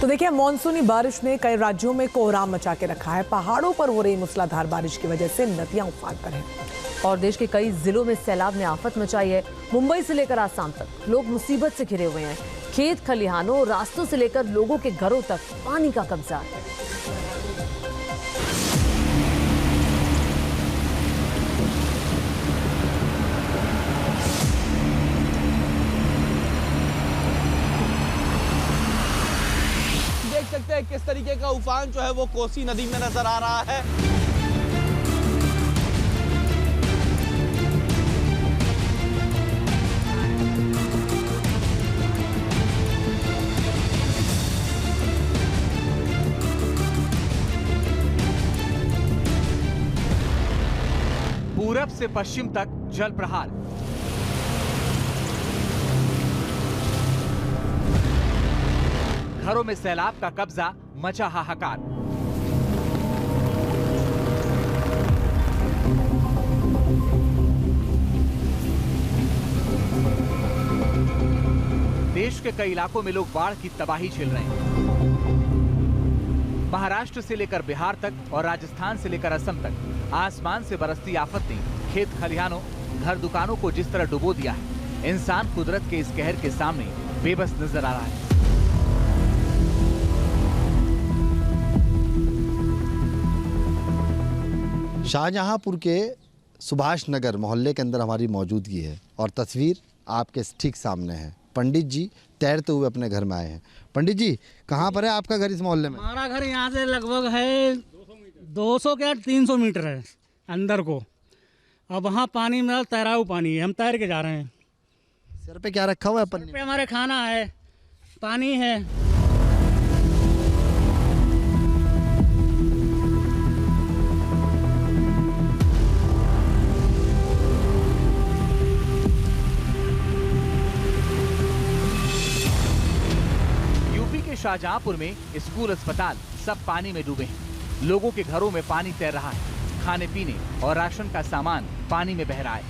तो देखिए, मानसूनी बारिश ने कई राज्यों में कोहराम मचा के रखा है। पहाड़ों पर हो रही मूसलाधार बारिश की वजह से नदियां उफान पर हैं और देश के कई जिलों में सैलाब ने आफत मचाई है। मुंबई से लेकर आसाम तक लोग मुसीबत से घिरे हुए हैं। खेत खलिहानों, रास्तों से लेकर लोगों के घरों तक पानी का कब्जा है। देख सकते हैं किस तरीके का उफान जो है वो कोसी नदी में नजर आ रहा है। पूरब से पश्चिम तक जल प्रहार। घरों में सैलाब का कब्जा, मचा हाहाकार। देश के कई इलाकों में लोग बाढ़ की तबाही झेल रहे हैं। महाराष्ट्र से लेकर बिहार तक और राजस्थान से लेकर असम तक आसमान से बरसती आफत ने खेत खलिहानों, घर दुकानों को जिस तरह डुबो दिया है, इंसान कुदरत के इस कहर के सामने बेबस नजर आ रहा है। शाहजहांपुर के सुभाष नगर मोहल्ले के अंदर हमारी मौजूदगी है और तस्वीर आपके ठीक सामने है। पंडित जी तैरते हुए अपने घर में आए हैं। पंडित जी, कहाँ पर है आपका घर इस मोहल्ले में? हमारा घर यहाँ से लगभग है 200 क्या 300 मीटर है अंदर को। अब वहाँ पानी में तैराऊ पानी है, हम तैर के जा रहे हैं। सर पे क्या रखा हुआ है? पन्नी पे हमारे खाना है, पानी है। यूपी के शाहजहांपुर में स्कूल, अस्पताल सब पानी में डूबे हैं। लोगों के घरों में पानी तैर रहा है। खाने पीने और राशन का सामान पानी में बह रहा है।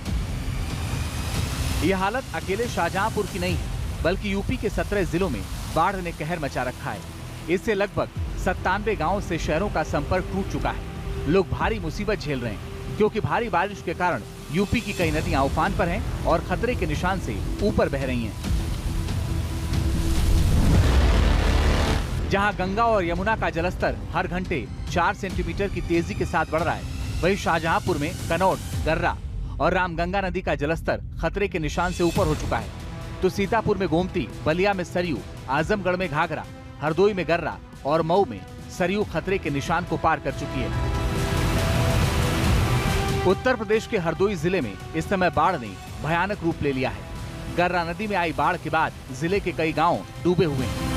यह हालत अकेले शाहजहांपुर की नहीं है, बल्कि यूपी के 17 जिलों में बाढ़ ने कहर मचा रखा है। इससे लगभग 97 गांवों से शहरों का संपर्क टूट चुका है। लोग भारी मुसीबत झेल रहे हैं, क्योंकि भारी बारिश के कारण यूपी की कई नदियां उफान पर हैं और खतरे के निशान से ऊपर बह रही हैं। जहां गंगा और यमुना का जलस्तर हर घंटे 4 सेंटीमीटर की तेजी के साथ बढ़ रहा है, वहीं शाहजहांपुर में कनौट, गर्रा और रामगंगा नदी का जलस्तर खतरे के निशान से ऊपर हो चुका है। तो सीतापुर में गोमती, बलिया में सरयू, आजमगढ़ में घाघरा, हरदोई में गर्रा और मऊ में सरयू खतरे के निशान को पार कर चुकी है। उत्तर प्रदेश के हरदोई जिले में इस समय बाढ़ ने भयानक रूप ले लिया है। गर्रा नदी में आई बाढ़ के बाद जिले के कई गांव डूबे हुए हैं।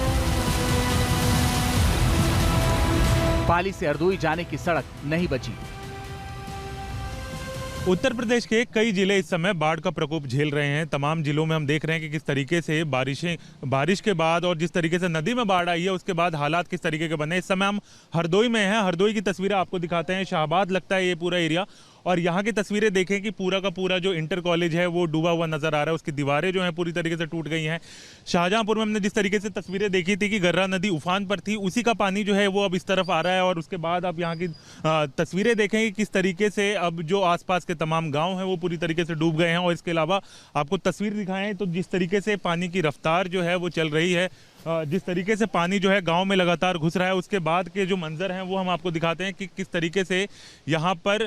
पाली से हरदोई जाने की सड़क नहीं बची। उत्तर प्रदेश के कई जिले इस समय बाढ़ का प्रकोप झेल रहे हैं। तमाम जिलों में हम देख रहे हैं कि किस तरीके से बारिश के बाद और जिस तरीके से नदी में बाढ़ आई है, उसके बाद हालात किस तरीके के बने। इस समय हम हरदोई में हैं। हरदोई की तस्वीरें आपको दिखाते हैं। शाहबाद लगता है ये पूरा एरिया, और यहाँ की तस्वीरें देखें कि पूरा का पूरा जो इंटर कॉलेज है वो डूबा हुआ नजर आ रहा है। उसकी दीवारें जो हैं पूरी तरीके से टूट गई हैं। शाहजहांपुर में हमने जिस तरीके से तस्वीरें देखी थी कि गर्रा नदी उफान पर थी, उसी का पानी जो है वो अब इस तरफ आ रहा है। और उसके बाद आप यहाँ की तस्वीरें देखें कि किस तरीके से अब जो आसपास के तमाम गाँव हैं वो पूरी तरीके से डूब गए हैं। और इसके अलावा आपको तस्वीर दिखाएं तो जिस तरीके से पानी की रफ्तार जो है वो चल रही है, जिस तरीके से पानी जो है गांव में लगातार घुस रहा है, उसके बाद के जो मंजर हैं वो हम आपको दिखाते हैं कि किस तरीके से यहाँ पर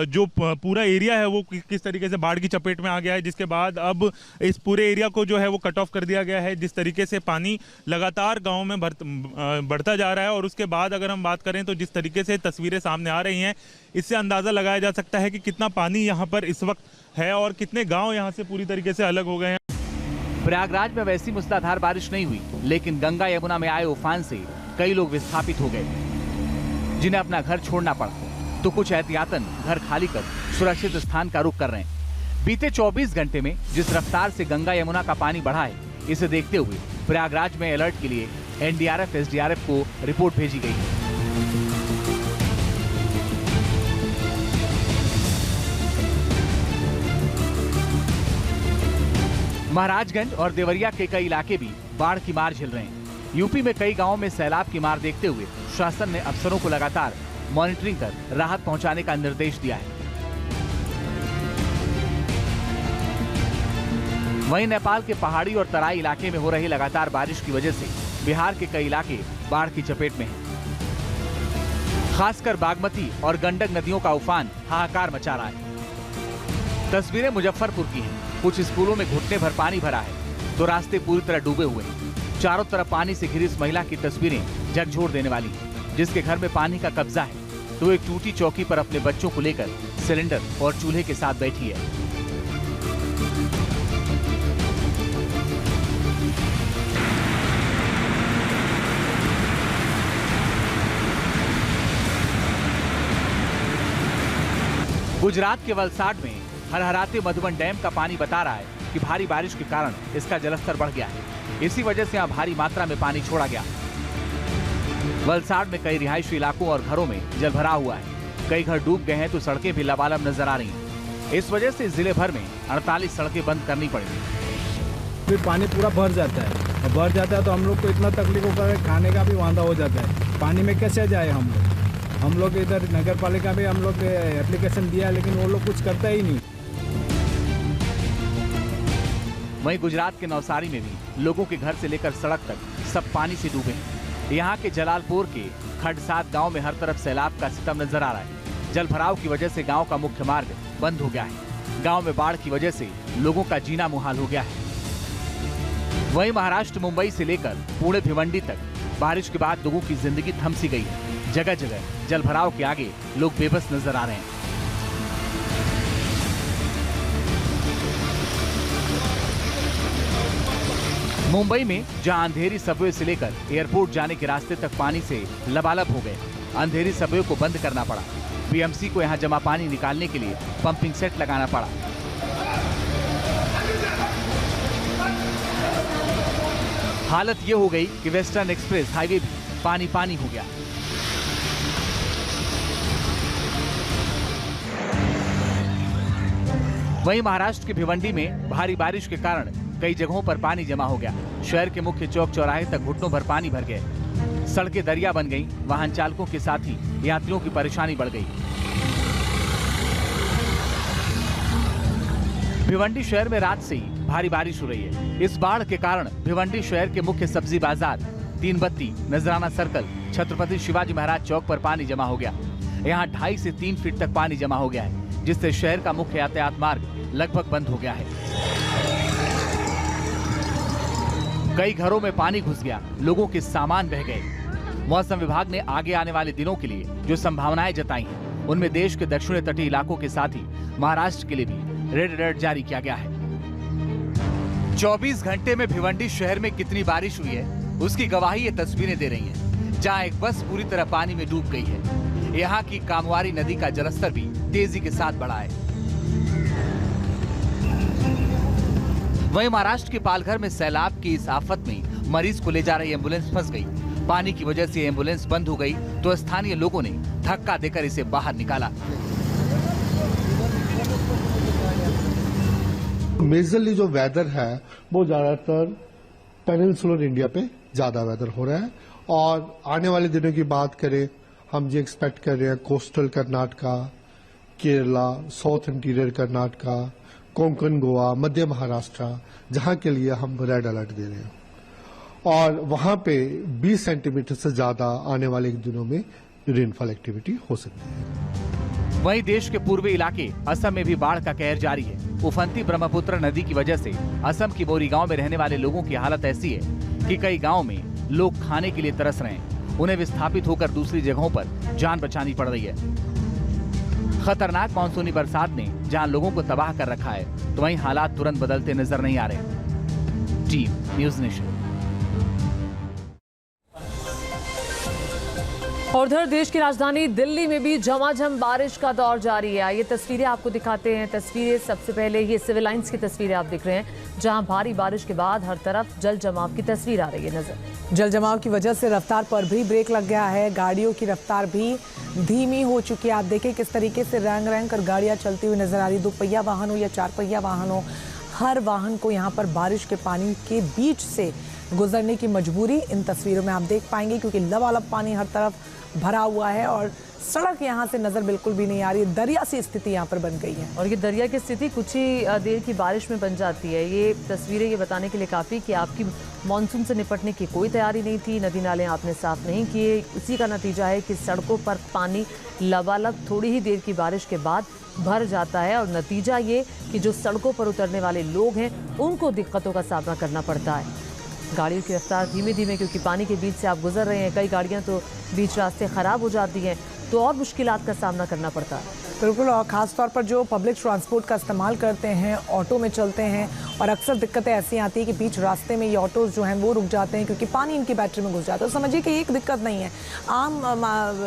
जो पूरा एरिया है वो किस तरीके से बाढ़ की चपेट में आ गया है। जिसके बाद अब इस पूरे एरिया को जो है वो कट ऑफ कर दिया गया है। जिस तरीके से पानी लगातार गांव में बढ़ता जा रहा है। और उसके बाद अगर हम बात करें तो जिस तरीके से तस्वीरें सामने आ रही हैं, इससे अंदाज़ा लगाया जा सकता है कि कितना पानी यहाँ पर इस वक्त है और कितने गाँव यहाँ से पूरी तरीके से अलग हो गए हैं। प्रयागराज में वैसी मूसलाधार बारिश नहीं हुई, लेकिन गंगा यमुना में आए उफान से कई लोग विस्थापित हो गए, जिन्हें अपना घर छोड़ना पड़ा। तो कुछ एहतियातन घर खाली कर सुरक्षित स्थान का रुख कर रहे हैं। बीते 24 घंटे में जिस रफ्तार से गंगा यमुना का पानी बढ़ा है, इसे देखते हुए प्रयागराज में अलर्ट के लिए एनडीआरएफ, एसडीआरएफ को रिपोर्ट भेजी गई है। महाराजगंज और देवरिया के कई इलाके भी बाढ़ की मार झेल रहे हैं। यूपी में कई गांवों में सैलाब की मार देखते हुए शासन ने अफसरों को लगातार मॉनिटरिंग कर राहत पहुंचाने का निर्देश दिया है। वहीं नेपाल के पहाड़ी और तराई इलाके में हो रही लगातार बारिश की वजह से बिहार के कई इलाके बाढ़ की चपेट में हैं। खासकर बागमती और गंडक नदियों का उफान हाहाकार मचा रहा है। तस्वीरें मुजफ्फरपुर की हैं। कुछ स्कूलों में घुटने भर पानी भरा है तो रास्ते पूरी तरह डूबे हुए हैं। चारों तरफ पानी से घिरी इस महिला की तस्वीरें झकझोर देने वाली हैं, जिसके घर में पानी का कब्जा है तो एक टूटी चौकी पर अपने बच्चों को लेकर सिलेंडर और चूल्हे के साथ बैठी है। गुजरात के वलसाड में हरहराते मधुबन डैम का पानी बता रहा है कि भारी बारिश के कारण इसका जलस्तर बढ़ गया है। इसी वजह से यहाँ भारी मात्रा में पानी छोड़ा गया। वलसाड में कई रिहायशी इलाकों और घरों में जलभराव हुआ है। कई घर डूब गए हैं तो सड़कें भी लबालब नजर आ रही हैं। इस वजह से जिले भर में 48 सड़कें बंद करनी पड़ी। फिर पानी पूरा भर जाता है और भर जाता है तो हम लोग को इतना तकलीफ होता है, खाने का भी वांदा हो जाता है। पानी में कैसे जाए हम लोग इधर नगर पालिका में हम लोग एप्लीकेशन दिया लेकिन वो लोग कुछ करता ही नहीं। वहीं गुजरात के नवसारी में भी लोगों के घर से लेकर सड़क तक सब पानी से डूबे हैं। यहाँ के जलालपुर के खडसात गांव में हर तरफ सैलाब का सितम नजर आ रहा है। जल भराव की वजह से गांव का मुख्य मार्ग बंद हो गया है। गांव में बाढ़ की वजह से लोगों का जीना मुहाल हो गया है। वहीं महाराष्ट्र मुंबई से लेकर पुणे भिवंडी तक बारिश के बाद लोगों की जिंदगी थम सी गई है। जगह जगह जल भराव के आगे लोग बेबस नजर आ रहे हैं। मुंबई में जहां अंधेरी सबवे से लेकर एयरपोर्ट जाने के रास्ते तक पानी से लबालब हो गए, अंधेरी सबवे को बंद करना पड़ा। बीएमसी को यहां जमा पानी निकालने के लिए पंपिंग सेट लगाना पड़ा। हालत ये हो गई कि वेस्टर्न एक्सप्रेस हाईवे भी पानी पानी हो गया। वहीं महाराष्ट्र के भिवंडी में भारी बारिश के कारण कई जगहों पर पानी जमा हो गया। शहर के मुख्य चौक चौराहे तक घुटनों भर पानी भर गए। सड़कें दरिया बन गईं। वाहन चालकों के साथ ही यात्रियों की परेशानी बढ़ गई। भिवंडी शहर में रात से ही भारी बारिश हो रही है। इस बाढ़ के कारण भिवंडी शहर के मुख्य सब्जी बाजार, तीन बत्ती, नजराना सर्कल, छत्रपति शिवाजी महाराज चौक पर पानी जमा हो गया। यहाँ 2.5 से 3 फीट तक पानी जमा हो गया है, जिससे शहर का मुख्य यातायात मार्ग लगभग बंद हो गया है। कई घरों में पानी घुस गया, लोगों के सामान बह गए। मौसम विभाग ने आगे आने वाले दिनों के लिए जो संभावनाएं जताई हैं, उनमें देश के दक्षिणी तटीय इलाकों के साथ ही महाराष्ट्र के लिए भी रेड अलर्ट जारी किया गया है। 24 घंटे में भिवंडी शहर में कितनी बारिश हुई है, उसकी गवाही ये तस्वीरें दे रही हैं, जहां एक बस पूरी तरह पानी में डूब गई है। यहाँ की कामवारी नदी का जलस्तर भी तेजी के साथ बढ़ा है। वहीं महाराष्ट्र के पालघर में सैलाब की इस आफत में मरीज को ले जा रही एम्बुलेंस फंस गई। पानी की वजह से एम्बुलेंस बंद हो गई तो स्थानीय लोगों ने धक्का देकर इसे बाहर निकाला। मेजरली जो वेदर है वो ज्यादातर पेनिनसुलर इंडिया पे ज्यादा वेदर हो रहा है और आने वाले दिनों की बात करें, हम ये एक्सपेक्ट कर रहे हैं coastal Karnataka, Kerala, south interior Karnataka, Konkan Goa, Madhya Maharashtra, जहां के लिए हम रेड अलर्ट दे रहे हैं और वहां पे 20 सेंटीमीटर से ज्यादा आने वाले दिनों में रेनफॉल एक्टिविटी हो सकती है। वहीं देश के पूर्वी इलाके असम में भी बाढ़ का कहर जारी है। उफनती ब्रह्मपुत्र नदी की वजह से असम की बोरी गांव में रहने वाले लोगों की हालत ऐसी है कि कई गांव में लोग खाने के लिए तरस रहे हैं। उन्हें विस्थापित होकर दूसरी जगहों पर जान बचानी पड़ रही है। खतरनाक मानसूनी बरसात ने जहां लोगों को तबाह कर रखा है, तो वहीं हालात तुरंत बदलते नजर नहीं आ रहे। Team news nation. और उधर देश की राजधानी दिल्ली में भी झमाझम बारिश का दौर जारी है। ये तस्वीरें आपको दिखाते हैं। तस्वीरें सबसे पहले ये सिविल लाइंस की तस्वीरें आप दिख रहे हैं, जहां भारी बारिश के बाद हर तरफ जल जमाव की तस्वीर आ रही है नजर। जल जमाव की वजह से रफ्तार पर भी ब्रेक लग गया है। गाड़ियों की रफ्तार भी धीमी हो चुकी है। आप देखें किस तरीके से रैंग रैंग कर गाड़ियां चलती हुई नजर आ रही। 2 पहिया वाहन हो या 4 पहिया वाहन हो, हर वाहन को यहाँ पर बारिश के पानी के बीच से गुजरने की मजबूरी इन तस्वीरों में आप देख पाएंगे, क्योंकि लबालब पानी हर तरफ भरा हुआ है और सड़क यहाँ से नज़र बिल्कुल भी नहीं आ रही है। दरिया सी स्थिति यहाँ पर बन गई है और ये दरिया की स्थिति कुछ ही देर की बारिश में बन जाती है। ये तस्वीरें ये बताने के लिए काफ़ी कि आपकी मानसून से निपटने की कोई तैयारी नहीं थी, नदी नाले आपने साफ नहीं किए। उसी का नतीजा है कि सड़कों पर पानी लबालब थोड़ी ही देर की बारिश के बाद भर जाता है और नतीजा ये कि जो सड़कों पर उतरने वाले लोग हैं उनको दिक्कतों का सामना करना पड़ता है। गाड़ियों की रफ्तार धीमे धीमे, क्योंकि पानी के बीच से आप गुजर रहे हैं, कई गाड़ियां तो बीच रास्ते ख़राब हो जाती हैं, तो और मुश्किलात का सामना करना पड़ता है। बिल्कुल, और ख़ास तौर पर जो पब्लिक ट्रांसपोर्ट का इस्तेमाल करते हैं, ऑटो में चलते हैं, और अक्सर दिक्कतें ऐसी आती है कि बीच रास्ते में ये ऑटोज़ जो हैं वो रुक जाते हैं क्योंकि पानी इनकी बैटरी में घुस जाता है। तो समझिए कि एक दिक्कत नहीं है, आम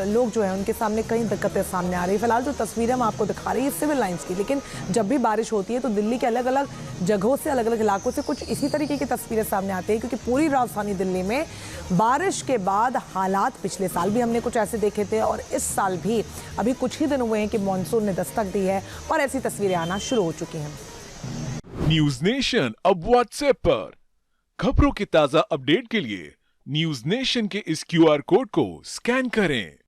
लोग जो हैं उनके सामने कई दिक्कतें सामने आ रही है। फिलहाल जो तस्वीरें हम आपको दिखा रही है सिविल लाइन्स की, लेकिन जब भी बारिश होती है तो दिल्ली के अलग अलग जगहों से, अलग अलग इलाकों से कुछ इसी तरीके की तस्वीरें सामने आती है, क्योंकि पूरी राजधानी दिल्ली में बारिश के बाद हालात पिछले साल भी हमने कुछ ऐसे देखे थे और इस साल भी अभी कुछ ही दिन हुए हैं कि मानसून ने दस्तक दी है और ऐसी तस्वीरें आना शुरू हो चुकी हैं। न्यूज नेशन अब व्हाट्सएप पर खबरों की ताजा अपडेट के लिए न्यूज नेशन के इस QR कोड को स्कैन करें।